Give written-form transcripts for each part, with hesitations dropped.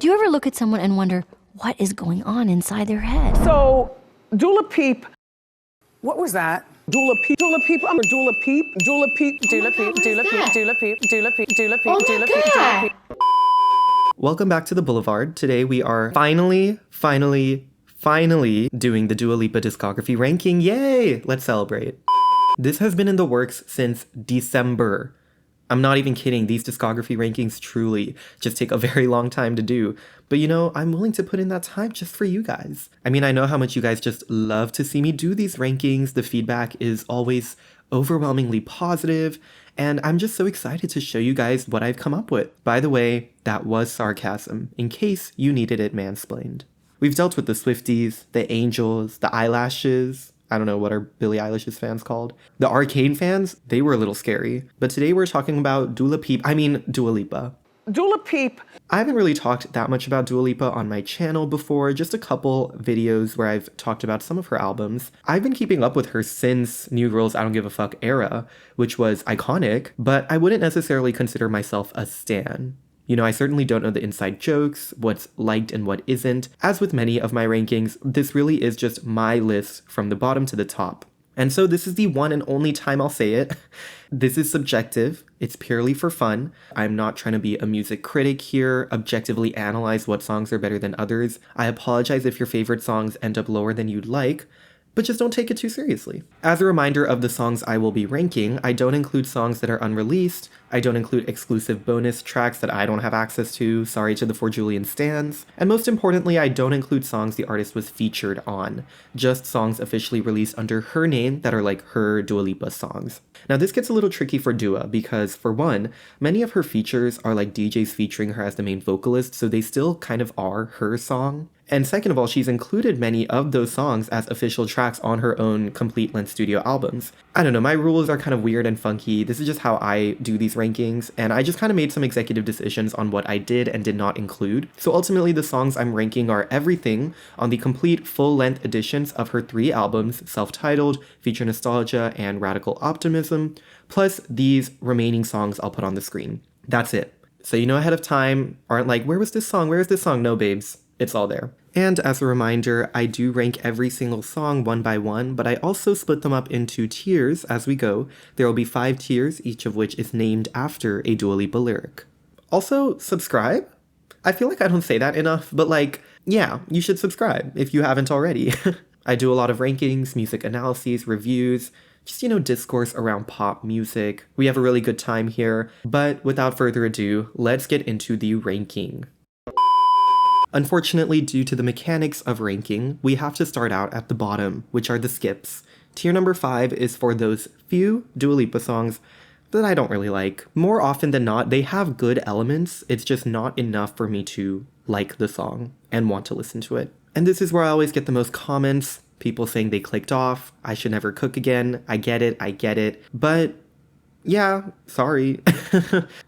you ever look at someone and wonder what is going on inside their head? So, Dula Peep, what was that? Dula Peep, I'm a Dula Peep, Dula Peep, Dula Peep, Dula Peep, Dula Peep, Dula Peep, Dula Peep, Dula Peep, Dula Peep. Welcome back to the Boulevard. Today we are finally doing the Dua Lipa discography ranking. Yay! Let's celebrate. This has been in the works since December. I'm not even kidding. These discography rankings truly just take a very long time to do. But you know, I'm willing to put in that time just for you guys. I mean, I know how much you guys just love to see me do these rankings. The feedback is always overwhelmingly positive, and I'm just so excited to show you guys what I've come up with. By the way, that was sarcasm, in case you needed it mansplained. We've dealt with the Swifties, the Angels, the Eyelashes. I don't know what are Billie Eilish's fans called. The Arcane fans, they were a little scary. But today we're talking about Dua Lipa. Dula Peep. I haven't really talked that much about Dua Lipa on my channel before, just a couple videos where I've talked about some of her albums. I've been keeping up with her since New Girl's I Don't Give a Fuck era, which was iconic, but I wouldn't necessarily consider myself a stan. You know, I certainly don't know the inside jokes, what's liked and what isn't. As with many of my rankings, this really is just my list from the bottom to the top. And so this is the one and only time I'll say it. This is subjective. It's purely for fun. I'm not trying to be a music critic here, objectively analyze what songs are better than others. I apologize if your favorite songs end up lower than you'd like, but just don't take it too seriously. As a reminder of the songs I will be ranking, I don't include songs that are unreleased. I don't include exclusive bonus tracks that I don't have access to, sorry to the 4Julian stans. And most importantly, I don't include songs the artist was featured on, just songs officially released under her name that are like her Dua Lipa songs. Now this gets a little tricky for Dua because, for one, many of her features are like DJs featuring her as the main vocalist, so they still kind of are her song. And second of all, she's included many of those songs as official tracks on her own complete-length studio albums. I don't know, my rules are kind of weird and funky. This is just how I do these rankings, and I just kind of made some executive decisions on what I did and did not include. So ultimately, the songs I'm ranking are everything on the complete full-length editions of her 3 albums, self-titled, Future Nostalgia, and Radical Optimism, plus these remaining songs I'll put on the screen. That's it. So you know ahead of time, aren't like, where was this song? Where is this song? No, babes. It's all there. And as a reminder, I do rank every single song one by one, but I also split them up into tiers as we go. There will be 5 tiers, each of which is named after a Dua Lipa lyric. Also, subscribe? I feel like I don't say that enough, but like, yeah, you should subscribe if you haven't already. I do a lot of rankings, music analyses, reviews, just, you know, discourse around pop music. We have a really good time here, but without further ado, let's get into the ranking. Unfortunately, due to the mechanics of ranking, we have to start out at the bottom, which are the skips. Tier number 5 is for those few Dua Lipa songs that I don't really like. More often than not, they have good elements, it's just not enough for me to like the song and want to listen to it. And this is where I always get the most comments, people saying they clicked off, I should never cook again, I get it, but yeah, sorry.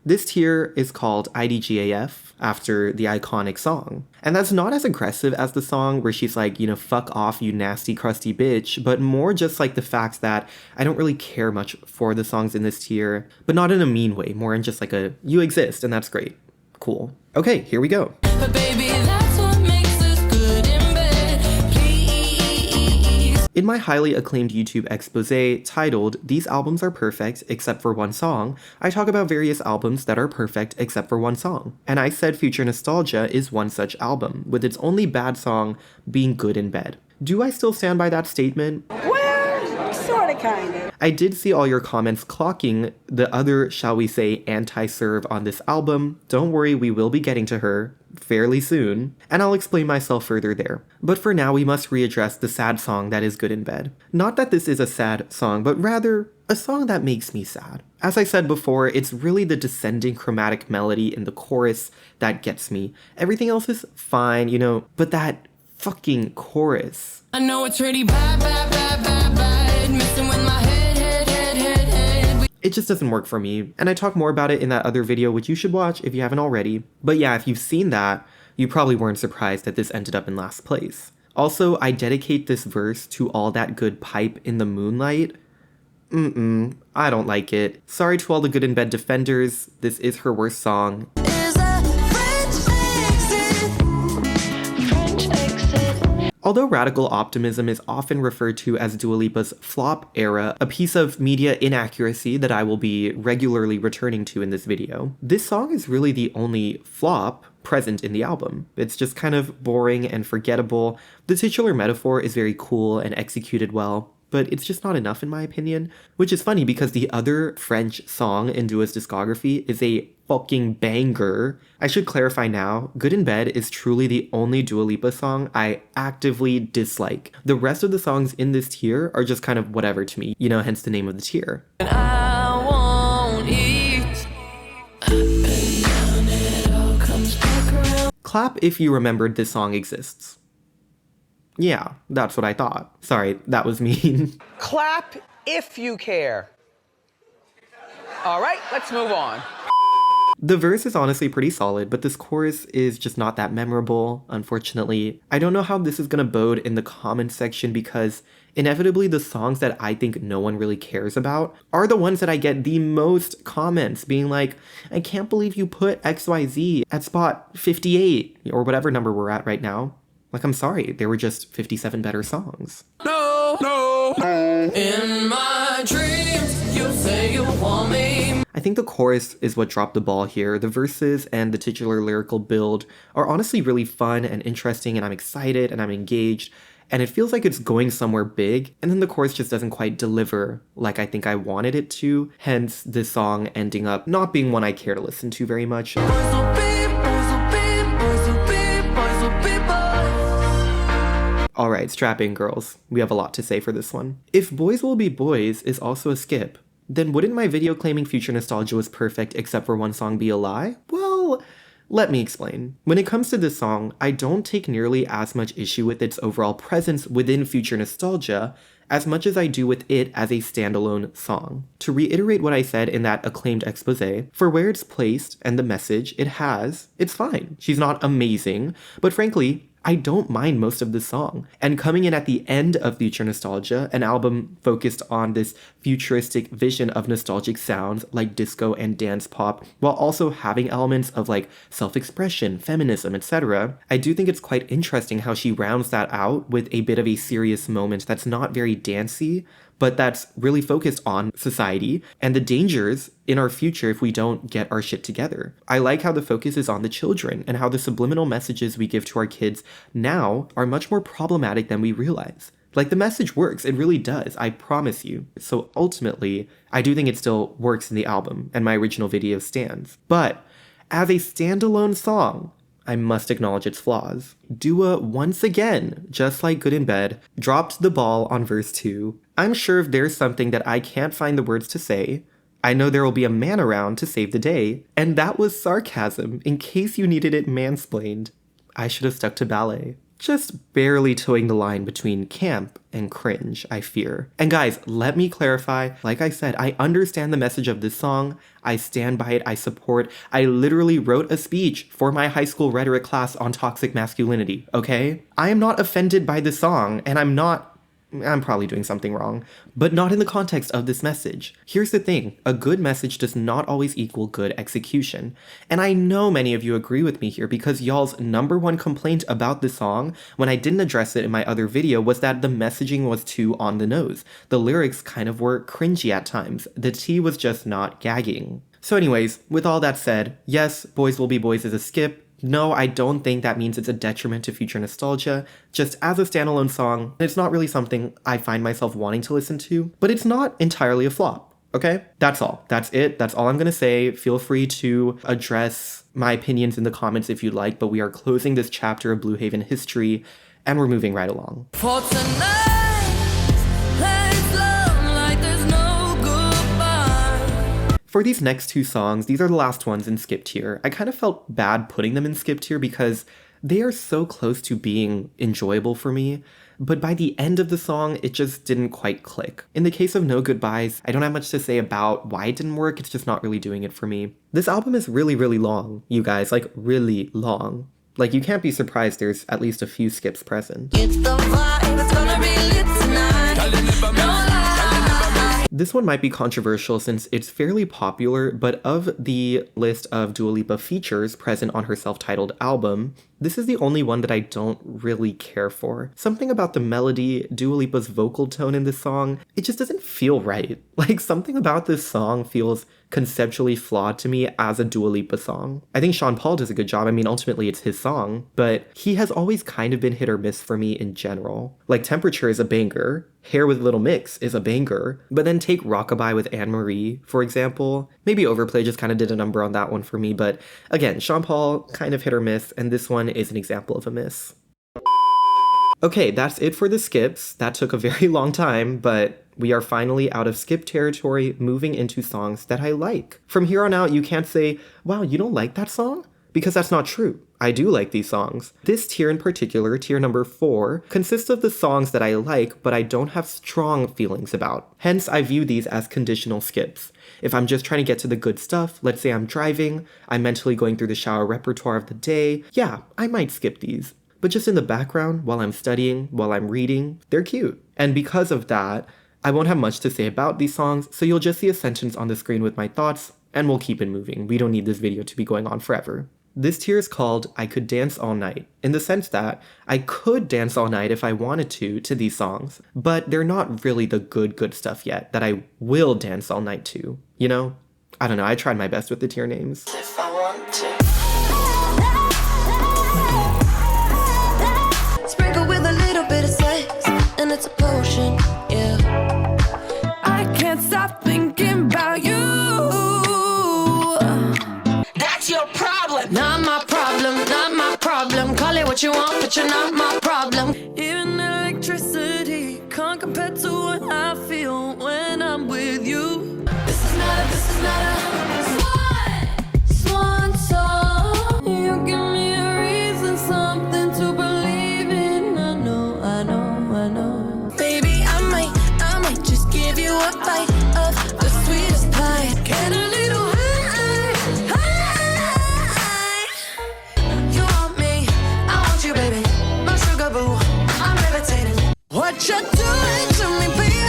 This tier is called IDGAF, after the iconic song. And that's not as aggressive as the song where she's like, you know, fuck off, you nasty, crusty bitch, but more just like the fact that I don't really care much for the songs in this tier, but not in a mean way, more in just like a, you exist, and that's great. Cool. Okay, here we go. But baby, that's what makes us good in bed, please. In my highly acclaimed YouTube expose titled, These Albums Are Perfect Except for One Song, I talk about various albums that are perfect except for one song. And I said Future Nostalgia is one such album, with its only bad song being Good in Bed. Do I still stand by that statement? Well, sorta, kinda. I did see all your comments clocking the other, shall we say, anti-serve on this album. Don't worry, we will be getting to her fairly soon, and I'll explain myself further there. But for now, we must readdress the sad song that is Good in Bed. Not that this is a sad song, but rather a song that makes me sad. As I said before, it's really the descending chromatic melody in the chorus that gets me. Everything else is fine, you know, but that fucking chorus. I know it's really bad, messing with my head. It just doesn't work for me, and I talk more about it in that other video, which you should watch if you haven't already. But yeah, if you've seen that, you probably weren't surprised that this ended up in last place. Also, I dedicate this verse to all that good pipe in the moonlight. I don't like it. Sorry to all the Good in Bed defenders, this is her worst song. Is a French exit. Although Radical Optimism is often referred to as Dua Lipa's flop era, a piece of media inaccuracy that I will be regularly returning to in this video, this song is really the only flop present in the album. It's just kind of boring and forgettable. The titular metaphor is very cool and executed well, but it's just not enough in my opinion, which is funny because the other French song in Dua's discography is a fucking banger. I should clarify now, Good in Bed is truly the only Dua Lipa song I actively dislike. The rest of the songs in this tier are just kind of whatever to me, hence the name of the tier. I won't eat. Up and down, it all comes back around. Clap if you remembered this song exists. Yeah, that's what I thought. Sorry, that was mean. Clap if you care. All right, let's move on. The verse is honestly pretty solid, but this chorus is just not that memorable, unfortunately. I don't know how this is gonna bode in the comment section because inevitably the songs that I think no one really cares about are the ones that I get the most comments being like, I can't believe you put XYZ at spot 58 or whatever number we're at right now. Like, I'm sorry, there were just 57 better songs. No, no, no. In my dreams, you say you want me. I think the chorus is what dropped the ball here. The verses and the titular lyrical build are honestly really fun and interesting, and I'm excited and I'm engaged, and it feels like it's going somewhere big, and then the chorus just doesn't quite deliver like I think I wanted it to, hence this song ending up not being one I care to listen to very much. Alright, strap in girls. We have a lot to say for this one. If Boys Will Be Boys is also a skip, then wouldn't my video claiming future nostalgia was perfect except for one song be a lie? Well, let me explain. When it comes to this song, I don't take nearly as much issue with its overall presence within future nostalgia as much as I do with it as a standalone song. To reiterate what I said in that acclaimed expose, for where it's placed and the message it has, it's fine. She's not amazing, but frankly, I don't mind most of the song. And coming in at the end of Future Nostalgia, an album focused on this futuristic vision of nostalgic sounds like disco and dance pop, while also having elements of like self-expression, feminism, etc., I do think it's quite interesting how she rounds that out with a bit of a serious moment that's not very dancey, but that's really focused on society and the dangers in our future if we don't get our shit together. I like how the focus is on the children and how the subliminal messages we give to our kids now are much more problematic than we realize. Like, the message works, it really does, I promise you. So ultimately, I do think it still works in the album, and my original video stands. But as a standalone song, I must acknowledge its flaws. Dua, once again, just like Good in Bed, dropped the ball on verse 2. I'm sure if there's something that I can't find the words to say, I know there will be a man around to save the day. And that was sarcasm, in case you needed it mansplained. I should have stuck to ballet. Just barely towing the line between camp and cringe, I fear. And guys, let me clarify, like I said, I understand the message of this song, I stand by it, I support. I literally wrote a speech for my high school rhetoric class on toxic masculinity, okay? I am not offended by the song, and I'm probably doing something wrong, but not in the context of this message. Here's the thing, a good message does not always equal good execution. And I know many of you agree with me here because y'all's number one complaint about this song, when I didn't address it in my other video, was that the messaging was too on the nose. The lyrics kind of were cringy at times. The tea was just not gagging. So anyways, with all that said, yes, Boys Will Be Boys is a skip. No, I don't think that means it's a detriment to future nostalgia. Just as a standalone song, it's not really something I find myself wanting to listen to, but it's not entirely a flop, okay? That's all. That's it. That's all I'm gonna say. Feel free to address my opinions in the comments if you'd like, but we are closing this chapter of Blue Haven history, and we're moving right along. For tonight, let's love like there's no goodbye. For these next two songs, these are the last ones in skip tier. I kind of felt bad putting them in skip tier because they are so close to being enjoyable for me, but by the end of the song, it just didn't quite click. In the case of No Goodbyes, I don't have much to say about why it didn't work, it's just not really doing it for me. This album is really, really long, you guys, like really long. Like, you can't be surprised there's at least a few skips present. It's the vibe, it's gonna be lit tonight. No lie. This one might be controversial since it's fairly popular, but of the list of Dua Lipa features present on her self-titled album, This is the only one that I don't really care for. Something about the melody, Dua Lipa's vocal tone in this song, it just doesn't feel right. Like, something about this song feels conceptually flawed to me as a Dua Lipa song. I think Sean Paul does a good job. I mean, ultimately it's his song, but he has always kind of been hit or miss for me in general. Like, Temperature is a banger, Hair with Little Mix is a banger, but then take Rockabye with Anne Marie, for example. Maybe Overplay just kind of did a number on that one for me, but again, Sean Paul, kind of hit or miss, and this one is an example of a miss. Okay, that's it for the skips. That took a very long time, but we are finally out of skip territory, moving into songs that I like. From here on out, you can't say, wow, you don't like that song? Because that's not true. I do like these songs. This tier in particular, tier number 4, consists of the songs that I like, but I don't have strong feelings about. Hence, I view these as conditional skips. If I'm just trying to get to the good stuff, let's say I'm driving, I'm mentally going through the shower repertoire of the day, yeah, I might skip these. But just in the background, while I'm studying, while I'm reading, they're cute. And because of that, I won't have much to say about these songs, so you'll just see a sentence on the screen with my thoughts, and we'll keep it moving. We don't need this video to be going on forever. This tier is called I Could Dance All Night, in the sense that I could dance all night if I wanted to these songs, but they're not really the good stuff yet that I will dance all night to, you know? I don't know, I tried my best with the tier names. If I want to. Sprinkle with a little bit of sex, and it's a potion, yeah. I can't stop thinking about you. That's your problem. Not my problem, not my problem. Call it what you want, but you're not my problem. Even electricity can't compare to what I feel when I'm with you. This is not a swan song. You give me a reason, something to believe in. I know. Baby, I might just give you a bite of the sweetest pie. Get a little high. You want me, I want you, baby. My sugar boo, I'm levitating. What you doing to me, baby?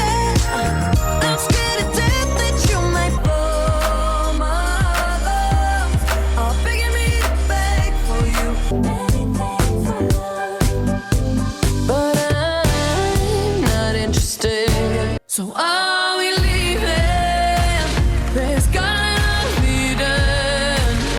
I'm scared to death that you might fall my love. Oh, begging me to beg for you. But I'm not interested. So are we leaving? There's gotta be done.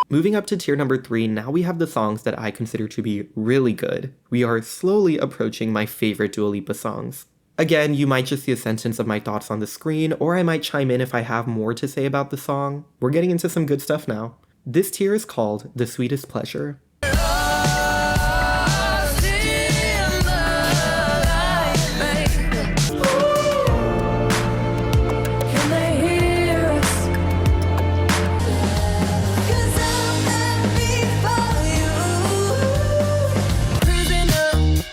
Moving up to tier number 3, now we have the songs that I consider to be really good. We are slowly approaching my favorite Dua Lipa songs. Again, you might just see a sentence of my thoughts on the screen, or I might chime in if I have more to say about the song. We're getting into some good stuff now. This tier is called The Sweetest Pleasure. Lost in the light, baby. Can they hear us? 'Cause I'm happy for you.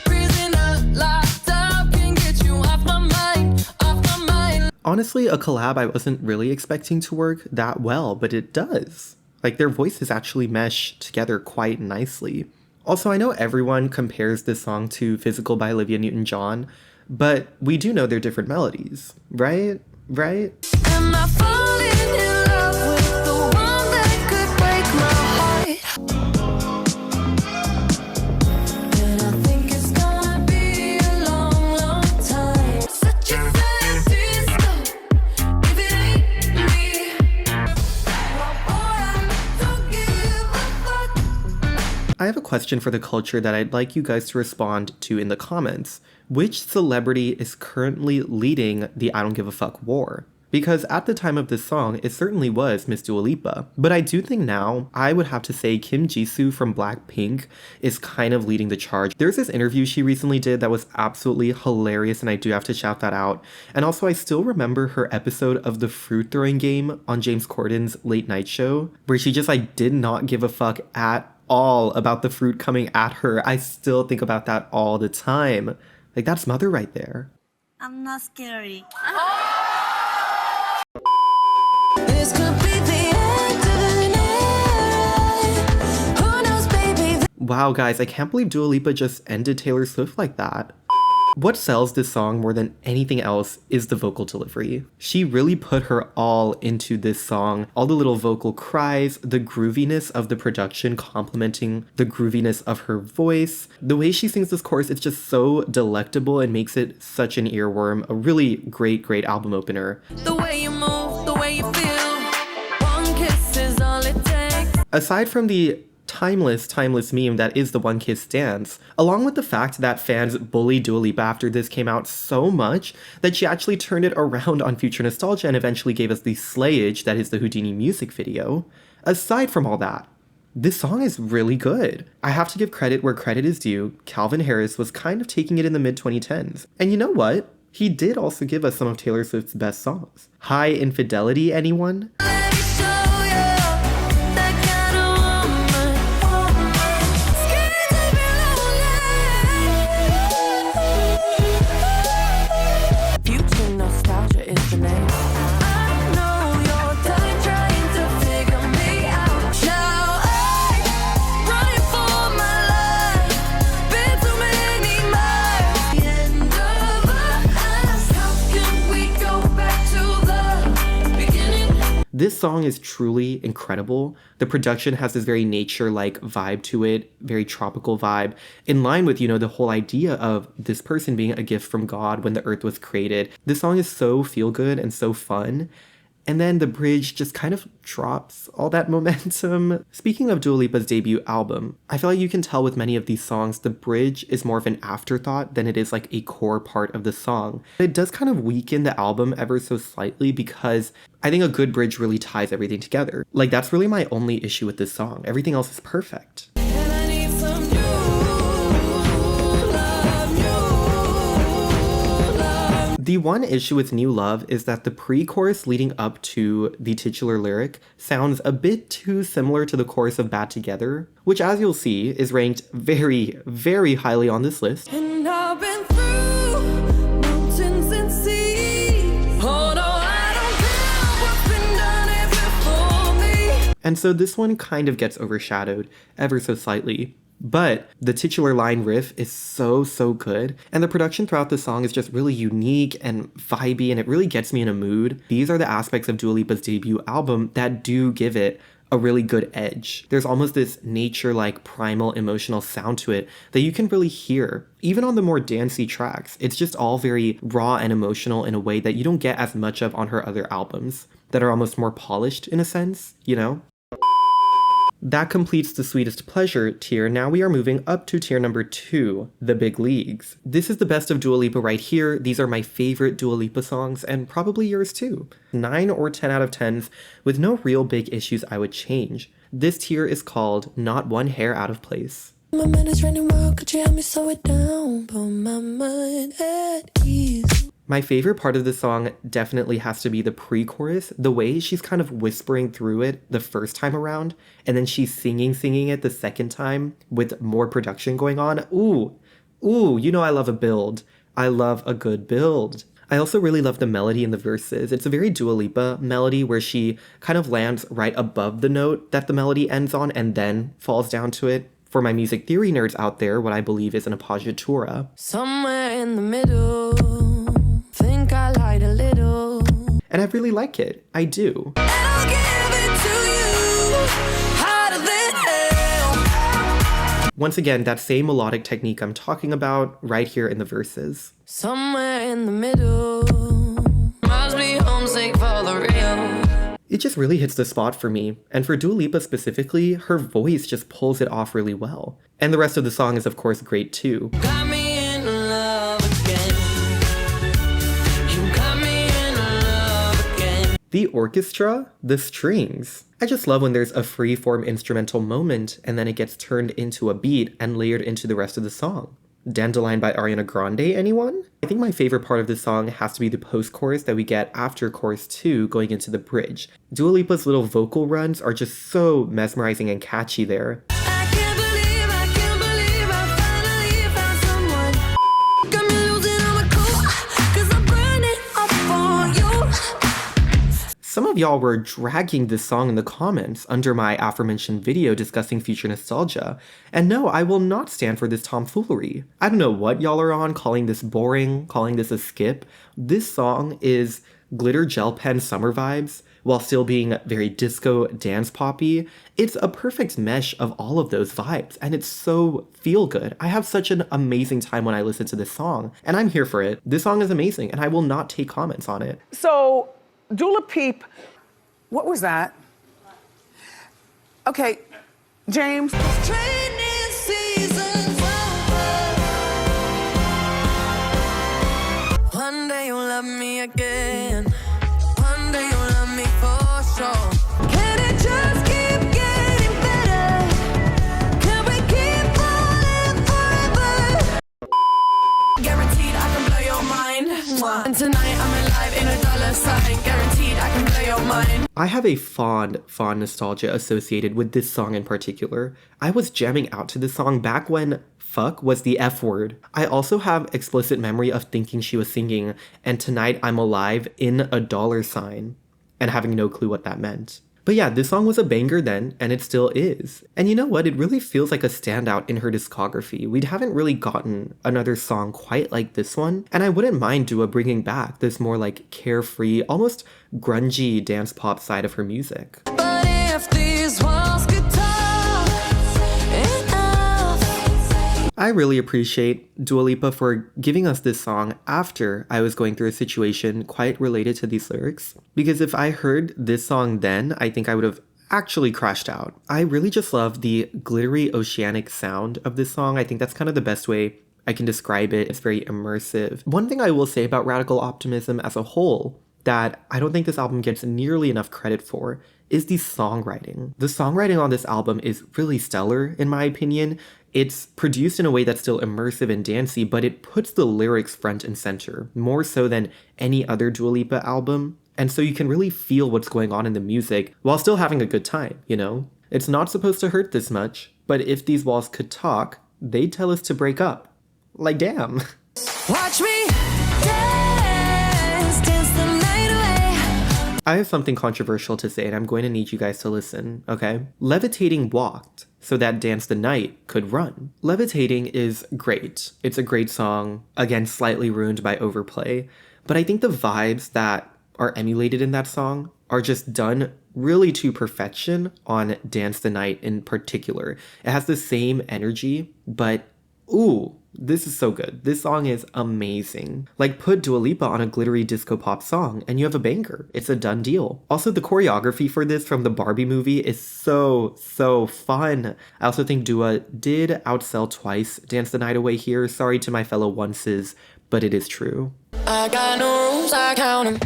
Prisoner, locked up, can't get you off my mind, off my mind. Honestly, a collab I wasn't really expecting to work that well, but it does. Like, their voices actually mesh together quite nicely. Also, I know everyone compares this song to Physical by Olivia Newton-John, but we do know they're different melodies, right? Right? Am I falling in love with the one that could break my heart? And I think it's gonna be a long time. Such a scientist, if it ain't me. Oh boy, I don't give a fuck. I have a question for the culture that I'd like you guys to respond to in the comments. Which celebrity is currently leading the I don't give a fuck war? Because at the time of this song, it certainly was Miss Dua Lipa. But I do think now, I would have to say Kim Jisoo from Blackpink is kind of leading the charge. There's this interview she recently did that was absolutely hilarious, and I do have to shout that out. And also, I still remember her episode of the fruit throwing game on James Corden's late night show, where she just like did not give a fuck at all about the fruit coming at her. I still think about that all the time. Like, that's Mother right there. I'm not scary. This could be the end of the night. Who knows, baby? Wow, guys, I can't believe Dua Lipa just ended Taylor Swift like that. What sells this song more than anything else is the vocal delivery. She really put her all into this song. All the little vocal cries, the grooviness of the production complementing the grooviness of her voice. The way she sings this chorus, it's just so delectable and makes it such an earworm. A really great album opener. The way you move, the way you feel. One kiss is all it takes. Aside from the timeless meme that is the One Kiss dance, along with the fact that fans bullied Dua Lipa after this came out so much that she actually turned it around on Future Nostalgia and eventually gave us the Slayage that is the Houdini music video. Aside from all that, this song is really good. I have to give credit where credit is due. Calvin Harris was kind of taking it in the mid-2010s. And you know what? He did also give us some of Taylor Swift's best songs. High Infidelity, anyone? Let me show you that kind of woman. Scared to be lonely. Future Nostalgia is the name. I know you're done trying to figure me out. Now I'm running for my life. Been too many miles. The end of us. How can we go back to the beginning? This song is truly incredible. The production has this very nature-like vibe to it, very tropical vibe, in line with, the whole idea of this person being a gift from God when the earth was created. This song is so feel-good and so fun. And then the bridge just kind of drops all that momentum. Speaking of Dua Lipa's debut album, I feel like you can tell with many of these songs, the bridge is more of an afterthought than it is like a core part of the song. It does kind of weaken the album ever so slightly because I think a good bridge really ties everything together. Like, that's really my only issue with this song. Everything else is perfect. And I need some new love. The one issue with New Love is that the pre-chorus leading up to the titular lyric sounds a bit too similar to the chorus of Bad Together, which, as you'll see, is ranked very highly on this list. And I've been through mountains and seas. Oh no, I don't care what's been done here before me. And so this one kind of gets overshadowed ever so slightly. But the titular line riff is so good, and the production throughout the song is just really unique and vibey, and it really gets me in a mood. These are the aspects of Dua Lipa's debut album that do give it a really good edge. There's almost this nature-like primal emotional sound to it that you can really hear. Even on the more dancey tracks, it's just all very raw and emotional in a way that you don't get as much of on her other albums that are almost more polished in a sense, That completes the Sweetest Pleasure tier. Now we are moving up to tier number 2, The Big Leagues. This is the best of Dua Lipa right here. These are my favorite Dua Lipa songs, and probably yours too. 9 or 10 out of 10s, with no real big issues I would change. This tier is called Not One Hair Out of Place. My mind is running wild, could you help me slow it down? Put my mind at ease. My favorite part of the song definitely has to be the pre-chorus, the way she's kind of whispering through it the first time around, and then she's singing it the second time with more production going on. Ooh, I love a build. I love a good build. I also really love the melody in the verses. It's a very Dua Lipa melody where she kind of lands right above the note that the melody ends on and then falls down to it. For my music theory nerds out there, what I believe is an appoggiatura. Somewhere in the middle, think I lied a little. And I really like it. I do. And I'll give it to you, hotter than hell. Once again, that same melodic technique I'm talking about right here in the verses. Somewhere in the middle, must be homesick for the real. It just really hits the spot for me, and for Dua Lipa specifically, her voice just pulls it off really well. And the rest of the song is of course great too. Got me in love again. You got me in love again. The orchestra, the strings. I just love when there's a free-form instrumental moment and then it gets turned into a beat and layered into the rest of the song. Dandelion by Ariana Grande, anyone? I think my favorite part of this song has to be the post-chorus that we get after chorus 2 going into the bridge. Dua Lipa's little vocal runs are just so mesmerizing and catchy there. I can't believe I finally found someone. Got me losing all my cool, 'cause I'm burning up for you. Some of y'all were dragging this song in the comments under my aforementioned video discussing future nostalgia. And no, I will not stand for this tomfoolery. I don't know what y'all are on, calling this boring, calling this a skip. This song is glitter gel pen summer vibes while still being very disco dance poppy. It's a perfect mesh of all of those vibes, and it's so feel good. I have such an amazing time when I listen to this song, and I'm here for it. This song is amazing, and I will not take comments on it. So, Dula Peep, what was that? Okay, James. Training season's over. One day you'll love me again. One day you'll love me for sure. Can it just keep getting better? Can we keep falling forever? Guaranteed I can blow your mind. And tonight I'm alive in a dollar sign. Guaranteed I can blow your mind. I have a fond nostalgia associated with this song in particular. I was jamming out to this song back when fuck was the F word. I also have explicit memory of thinking she was singing "And Tonight I'm Alive" in a dollar sign and having no clue what that meant. But yeah, this song was a banger then, and it still is. And you know what? It really feels like a standout in her discography. We haven't really gotten another song quite like this one, and I wouldn't mind Dua bringing back this more like carefree, almost grungy dance pop side of her music. But if these walls could talk enough. I really appreciate Dua Lipa for giving us this song after I was going through a situation quite related to these lyrics, because if I heard this song then, I think I would have actually crashed out. I really just love the glittery oceanic sound of this song. I think that's kind of the best way I can describe it. It's very immersive. One thing I will say about Radical Optimism as a whole that I don't think this album gets nearly enough credit for is the songwriting. The songwriting on this album is really stellar, in my opinion. It's produced in a way that's still immersive and dancey, but it puts the lyrics front and center, more so than any other Dua Lipa album. And so you can really feel what's going on in the music while still having a good time, you know? It's not supposed to hurt this much, but if these walls could talk, they'd tell us to break up. Like, damn. Watch me dance, dance the night away. I have something controversial to say, and I'm going to need you guys to listen, okay? Levitating walked so that Dance the Night could run. Levitating is great. It's a great song, again, slightly ruined by overplay, but I think the vibes that are emulated in that song are just done really to perfection on Dance the Night in particular. It has the same energy, but ooh, this is so good. This song is amazing. Like, put Dua Lipa on a glittery disco pop song and you have a banger. It's a done deal. Also, the choreography for this from the Barbie movie is so fun. I also think Dua did outsell twice Dance the Night Away here. Sorry to my fellow onces, but it is true. I got no rules, I count 'em.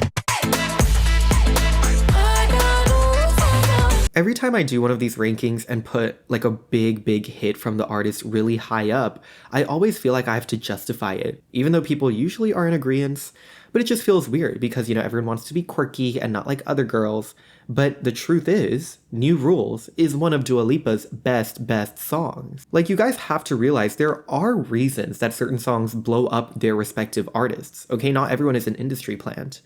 Every time I do one of these rankings and put like a big hit from the artist really high up, I always feel like I have to justify it, even though people usually are in agreement. But it just feels weird because, you know, everyone wants to be quirky and not like other girls. But the truth is, New Rules is one of Dua Lipa's best songs. Like, you guys have to realize there are reasons that certain songs blow up their respective artists. Okay, not everyone is an industry plant.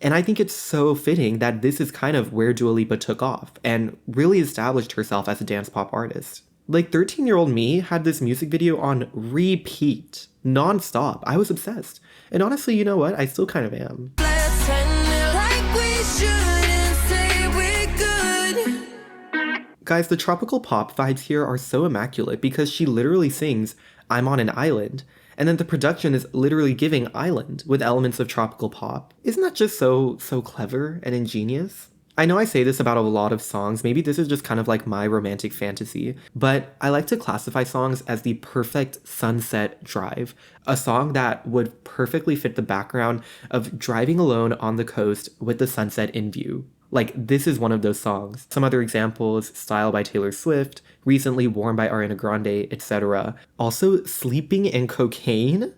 And I think it's so fitting that this is kind of where Dua Lipa took off and really established herself as a dance pop artist. Like, 13-year-old me had this music video on repeat, non-stop. I was obsessed. And honestly, you know what? I still kind of am. Let's pretend it like we should and say we're good. Guys, the tropical pop vibes here are so immaculate because she literally sings, "I'm on an island," and then the production is literally giving island with elements of tropical pop. Isn't that just so clever and ingenious? I know I say this about a lot of songs, maybe this is just kind of like my romantic fantasy, but I like to classify songs as the perfect sunset drive. A song that would perfectly fit the background of driving alone on the coast with the sunset in view. Like, this is one of those songs. Some other examples, Style by Taylor Swift, recently Warm by Ariana Grande, etc. Also, Sleeping and Cocaine?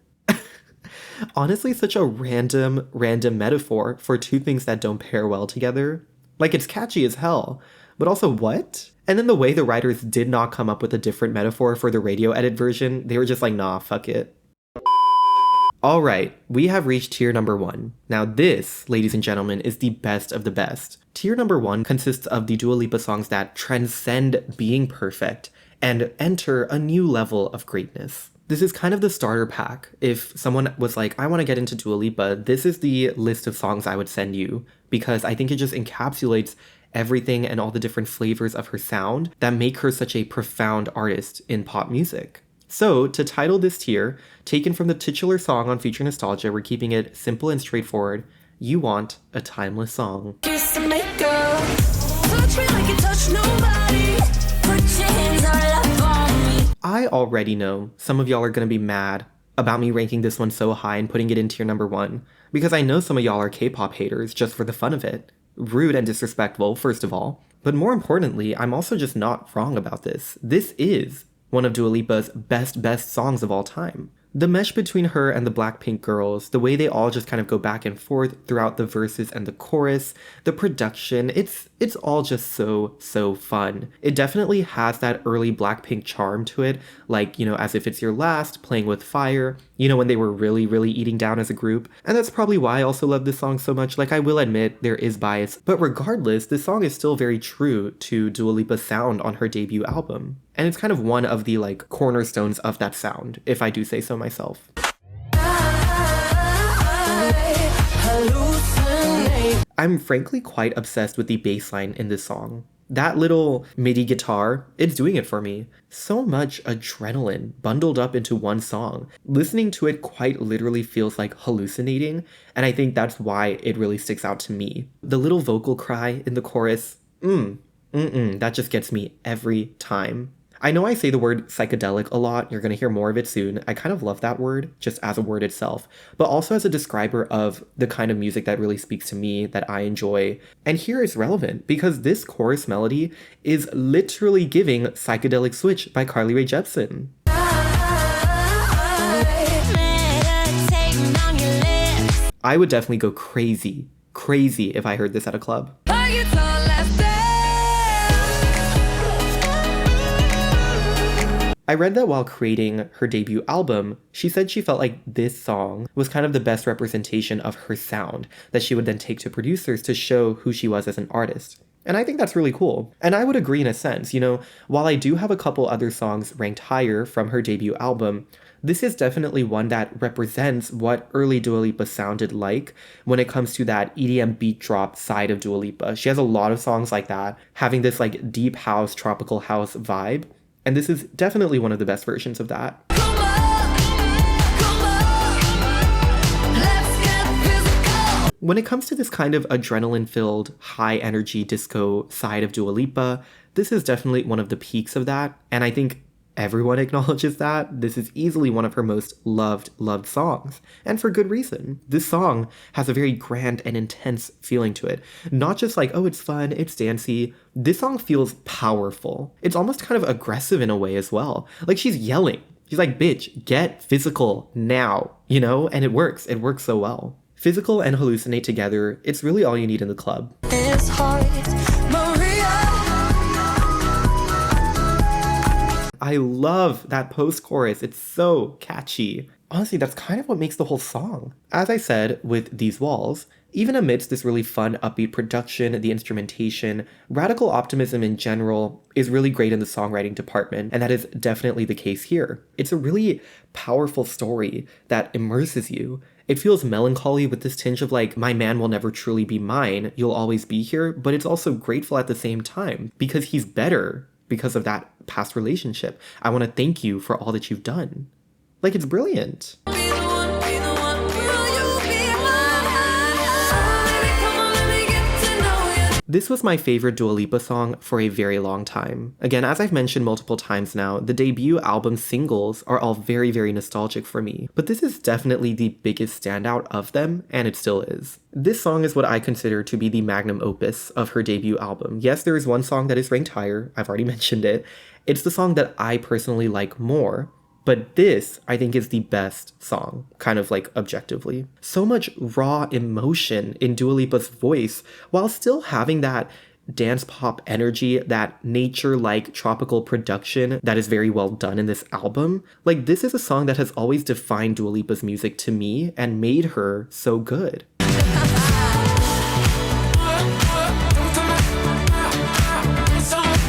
Honestly, such a random metaphor for two things that don't pair well together. Like, it's catchy as hell, but also what? And then the way the writers did not come up with a different metaphor for the radio edit version, they were just like, nah, fuck it. All right, we have reached tier number 1. Now this, ladies and gentlemen, is the best of the best. Tier number 1 consists of the Dua Lipa songs that transcend being perfect and enter a new level of greatness. This is kind of the starter pack. If someone was like, I want to get into Dua Lipa, this is the list of songs I would send you, because I think it just encapsulates everything and all the different flavors of her sound that make her such a profound artist in pop music. So, to title this tier, taken from the titular song on Future Nostalgia, we're keeping it simple and straightforward. You want a timeless song. Kiss and make up. Touch me like you touch nobody. Put your hands all up on me. I already know some of y'all are gonna be mad about me ranking this one so high and putting it in tier number 1, because I know some of y'all are K-pop haters just for the fun of it. Rude and disrespectful, first of all. But more importantly, I'm also just not wrong about this. This is one of Dua Lipa's best songs of all time. The mesh between her and the Blackpink girls, the way they all just kind of go back and forth throughout the verses and the chorus, the production, it's all just so fun. It definitely has that early Blackpink charm to it, like, you know, As If It's Your Last, Playing With Fire, you know, when they were really eating down as a group. And that's probably why I also love this song so much. Like, I will admit there is bias, but regardless, this song is still very true to Dua Lipa's sound on her debut album. And it's kind of one of the, like, cornerstones of that sound, if I do say so myself. I'm frankly quite obsessed with the bass line in this song. That little MIDI guitar, it's doing it for me. So much adrenaline bundled up into one song. Listening to it quite literally feels like hallucinating, and I think that's why it really sticks out to me. The little vocal cry in the chorus, that just gets me every time. I know I say the word psychedelic a lot, you're gonna hear more of it soon. I kind of love that word, just as a word itself, but also as a describer of the kind of music that really speaks to me, that I enjoy. And here it's relevant, because this chorus melody is literally giving Psychedelic Switch by Carly Rae Jepsen. I would definitely go crazy if I heard this at a club. I read that while creating her debut album, she said she felt like this song was kind of the best representation of her sound that she would then take to producers to show who she was as an artist. And I think that's really cool. And I would agree in a sense, you know, while I do have a couple other songs ranked higher from her debut album, this is definitely one that represents what early Dua Lipa sounded like when it comes to that EDM beat drop side of Dua Lipa. She has a lot of songs like that, having this like deep house, tropical house vibe. And this is definitely one of the best versions of that. When it comes to this kind of adrenaline-filled, high-energy disco side of Dua Lipa, this is definitely one of the peaks of that, and I think everyone acknowledges that. This is easily one of her most loved songs, and for good reason. This song has a very grand and intense feeling to it. Not just like, oh, it's fun, it's dancey. This song feels powerful. It's almost kind of aggressive in a way as well. Like, she's yelling. She's like, bitch, get physical now, you know? And it works so well. Physical and hallucinate together, it's really all you need in the club. It's hard, Maria. I love that post-chorus. It's so catchy. Honestly, that's kind of what makes the whole song. As I said with These Walls, even amidst this really fun, upbeat production, the instrumentation, radical optimism in general is really great in the songwriting department, and that is definitely the case here. It's a really powerful story that immerses you. It feels melancholy with this tinge of like, my man will never truly be mine, you'll always be here, but it's also grateful at the same time, because he's better because of that past relationship. I want to thank you for all that you've done. Like, it's brilliant. This was my favorite Dua Lipa song for a very long time. Again, as I've mentioned multiple times now, the debut album singles are all very nostalgic for me, but this is definitely the biggest standout of them, and it still is. This song is what I consider to be the magnum opus of her debut album. Yes, there is one song that is ranked higher, I've already mentioned it. It's the song that I personally like more, but this, I think, is the best song, kind of like objectively. So much raw emotion in Dua Lipa's voice, while still having that dance pop energy, that nature-like tropical production that is very well done in this album. Like, this is a song that has always defined Dua Lipa's music to me and made her so good.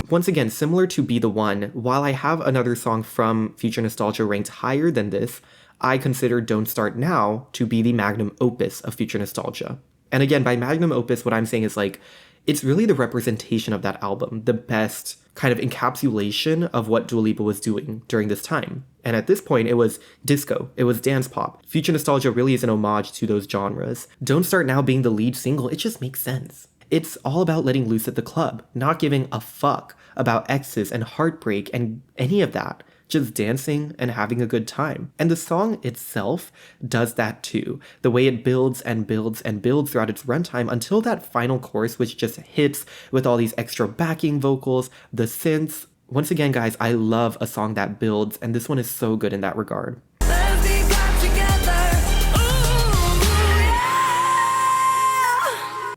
Once again, similar to Be The One, while I have another song from Future Nostalgia ranked higher than this, I consider Don't Start Now to be the magnum opus of Future Nostalgia. And again, by magnum opus, what I'm saying is like, it's really the representation of that album, the best kind of encapsulation of what Dua Lipa was doing during this time. And at this point, it was disco, it was dance pop. Future Nostalgia really is an homage to those genres. Don't Start Now being the lead single, it just makes sense. It's all about letting loose at the club, not giving a fuck about exes and heartbreak and any of that. Just dancing and having a good time. And the song itself does that too. The way it builds and builds and builds throughout its runtime until that final chorus, which just hits with all these extra backing vocals, the synths. Once again, guys, I love a song that builds, and this one is so good in that regard.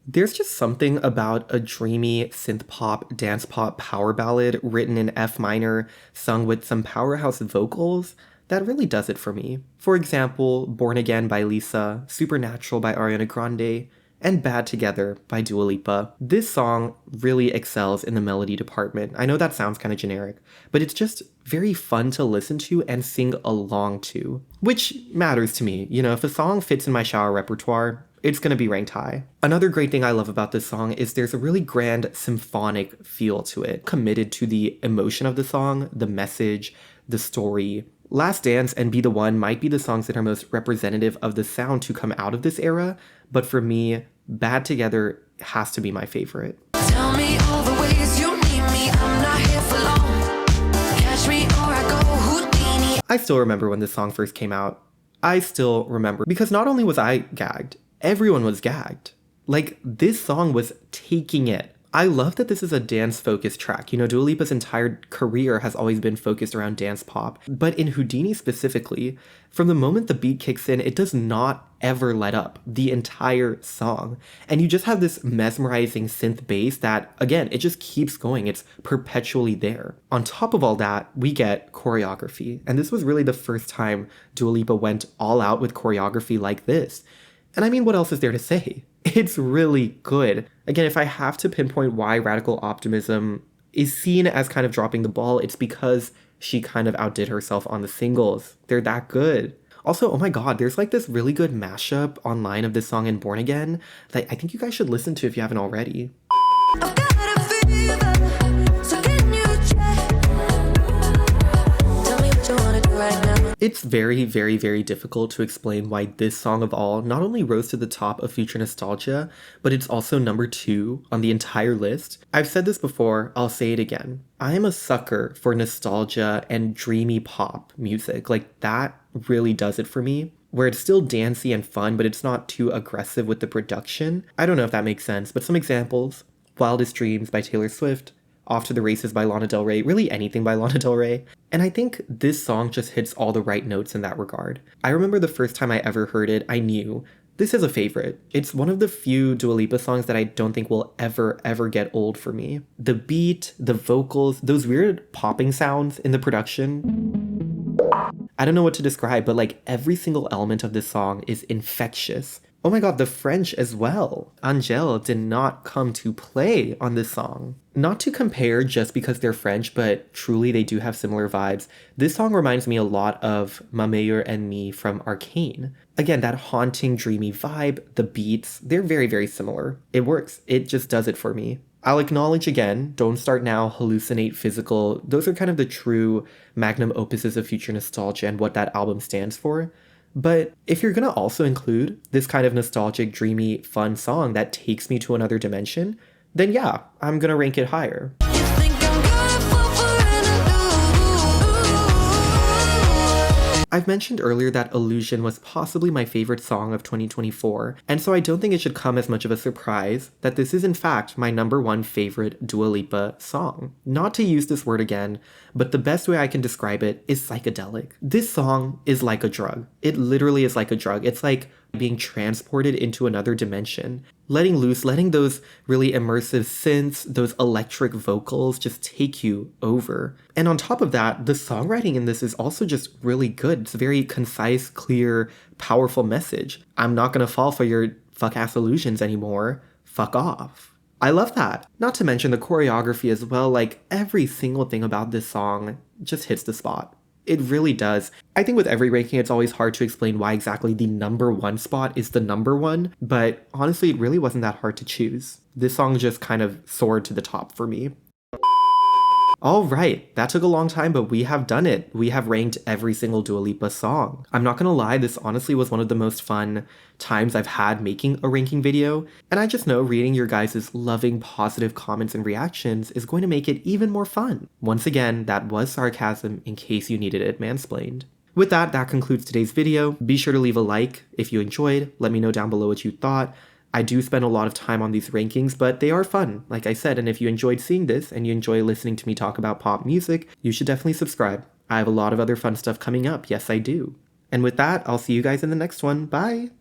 There's just something about a dreamy synth pop, dance pop power ballad written in F minor, sung with some powerhouse vocals, that really does it for me. For example, Born Again by Lisa, Supernatural by Ariana Grande, and Bad Together by Dua Lipa. This song really excels in the melody department. I know that sounds kind of generic, but it's just very fun to listen to and sing along to, which matters to me. You know, if a song fits in my shower repertoire, it's gonna be ranked high. Another great thing I love about this song is there's a really grand symphonic feel to it, committed to the emotion of the song, the message, the story. Last Dance and Be The One might be the songs that are most representative of the sound to come out of this era, but for me, Bad Together has to be my favorite. Tell me all the ways you need me, I'm not here for long. Catch me or I go Houdini. I still remember when this song first came out. I still remember because not only was I gagged, everyone was gagged. Like, this song was taking it. I love that this is a dance-focused track. You know, Dua Lipa's entire career has always been focused around dance pop. But in Houdini specifically, from the moment the beat kicks in, it does not ever let up the entire song. And you just have this mesmerizing synth bass that, again, it just keeps going. It's perpetually there. On top of all that, we get choreography. And this was really the first time Dua Lipa went all out with choreography like this. And I mean, what else is there to say? It's really good. Again, if I have to pinpoint why Radical Optimism is seen as kind of dropping the ball, it's because she kind of outdid herself on the singles. They're that good. Also, oh my god, there's like this really good mashup online of this song and Born Again that I think you guys should listen to if you haven't already. I've got a fever, so can you check? Tell me what you wanna do right now. It's very, very, very difficult to explain why this song of all not only rose to the top of Future Nostalgia, but it's also number 2 on the entire list. I've said this before, I'll say it again. I am a sucker for nostalgia and dreamy pop music. Like, that really does it for me. Where it's still dancey and fun, but it's not too aggressive with the production. I don't know if that makes sense, but some examples. Wildest Dreams by Taylor Swift. Off to the Races by Lana Del Rey, really anything by Lana Del Rey. And I think this song just hits all the right notes in that regard. I remember the first time I ever heard it, I knew this is a favorite. It's one of the few Dua Lipa songs that I don't think will ever get old for me. The beat, the vocals, those weird popping sounds in the production. I don't know what to describe, but like every single element of this song is infectious. Oh my god, the French as well. Angèle did not come to play on this song. Not to compare just because they're French, but truly they do have similar vibes. This song reminds me a lot of Ma Meilleure Ennemie from Arcane. Again, that haunting, dreamy vibe, the beats, they're very, very similar. It works. It just does it for me. I'll acknowledge again, Don't Start Now, Hallucinate, Physical. Those are kind of the true magnum opuses of Future Nostalgia and what that album stands for. But if you're gonna also include this kind of nostalgic, dreamy, fun song that takes me to another dimension, then yeah, I'm gonna rank it higher. You think I'm gonna fall for I've mentioned earlier that Illusion was possibly my favorite song of 2024, and so I don't think it should come as much of a surprise that this is in fact my number 1 favorite Dua Lipa song. Not to use this word again, but the best way I can describe it is psychedelic. This song is like a drug. It literally is like a drug. It's like being transported into another dimension. letting loose, letting those really immersive synths, those electric vocals just take you over. And on top of that, the songwriting in this is also just really good. It's a very concise, clear, powerful message. I'm not gonna fall for your fuck-ass illusions anymore. Fuck off. I love that. Not to mention the choreography as well, like every single thing about this song just hits the spot. It really does. I think with every ranking, it's always hard to explain why exactly the number one spot is the number one, but honestly, it really wasn't that hard to choose. This song just kind of soared to the top for me. All right, that took a long time, but we have done it. We have ranked every single Dua Lipa song. I'm not gonna lie, this honestly was one of the most fun times I've had making a ranking video, and I just know reading your guys' loving, positive comments and reactions is going to make it even more fun. Once again, that was sarcasm in case you needed it mansplained. With that, that concludes today's video. Be sure to leave a like if you enjoyed. Let me know down below what you thought. I do spend a lot of time on these rankings, but they are fun, like I said, and if you enjoyed seeing this and you enjoy listening to me talk about pop music, you should definitely subscribe. I have a lot of other fun stuff coming up, yes I do. And with that, I'll see you guys in the next one. Bye!